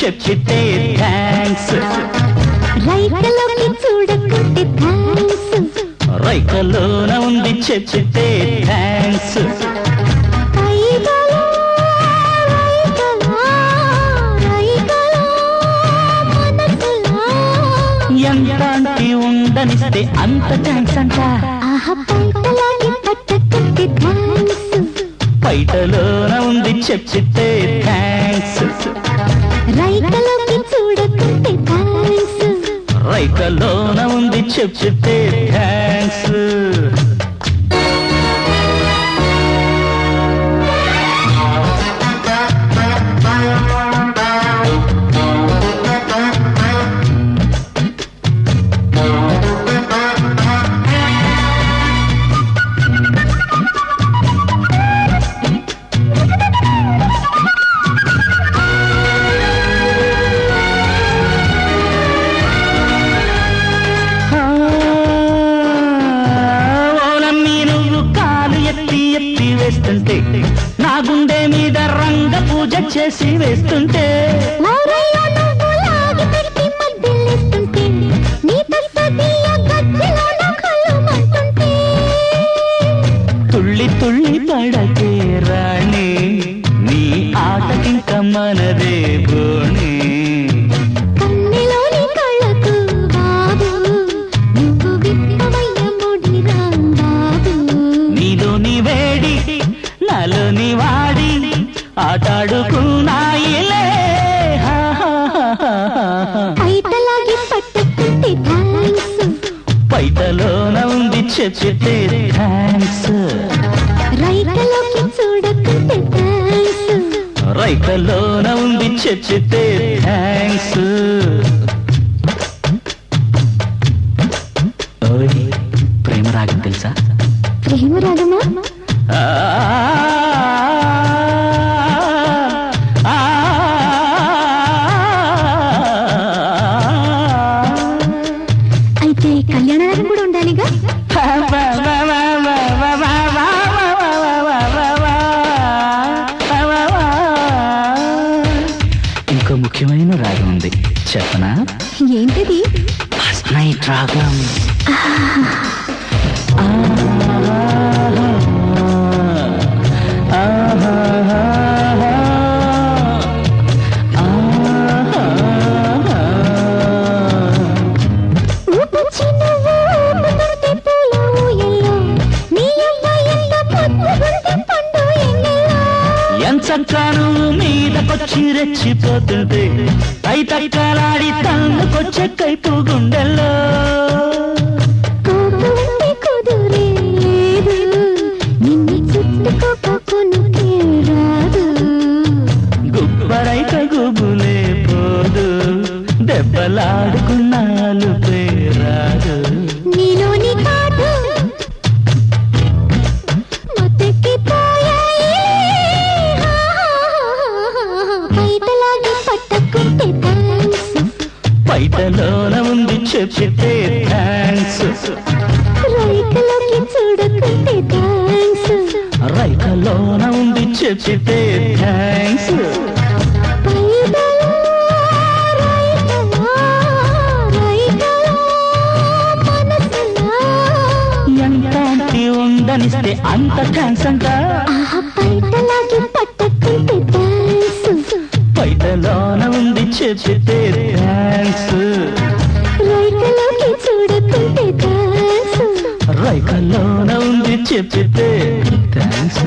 చెప్పితే థ్యాంక్స్. రైకలోకి చూడకుంటే థ్యాంక్స్. రైకలోన ఉంది చెప్పితే థ్యాంక్స్. ఎంతంటి ఉండనిస్తే అంత థ్యాంక్స్ అంట. పైటలోన ఉంది చెప్పితే థ్యాంక్స్. రైకలోకి చూడకుంటే థ్యాంక్స్. రైకలోన ఉంది చెప్పితే థ్యాంక్స్. వేస్తుంటే నా గుండె మీద రంగ పూజ చేసి వేస్తుంటే తుళ్ళి తుళ్ళి పడకే రాణి నీ ఆటకింక మనదే గోణి. నీలోని వేడి నాలోని వాడి ఆటాడుకున్నాయిలే. పైటలోన ఉంది చెప్పితే థ్యాంక్స్. రైకలోకి చూడకుంటే థ్యాంక్స్. రైకలోన ఉంది చెప్పితే థ్యాంక్స్. ప్రేమ రాగం తెలుసా? ప్రేమ రాగమా? అయితే కళ్యాణ రాగం కూడా ఉండాలిగా. ఇంకో ముఖ్యమైన రాగం ఉంది చెప్పనా? ఏంటిది? నైట్ రాగం. ఎంచక్కాను మీదకొచ్చి రెచ్చిపోతుంది అయితక్కలాడి తన్నుకొచ్చే కైపు గుండెల్లో. గుబ్బరైక గుబులే పోదు దెబ్బలాడుకున్నాలు పేరాదు. నీలోని కాదు పైటలోన ఉంది చెప్పితే థ్యాంక్స్. రైకలోకి చూడకుంటే థ్యాంక్స్. రైకలోన ఉంది చెప్పితే థ్యాంక్స్. ఎంతంటి ఉండనిస్తే అంత థ్యాంక్స్ అంట. పైటలాగి పట్టకుంటే థ్యాంక్స్. పైటలోన ఉంది చెప్పితే థ్యాంక్స్. రైకలోకి చూడకుంటే థ్యాంక్స్. రైకలోన ఉంది చెప్పితే థ్యాంక్స్.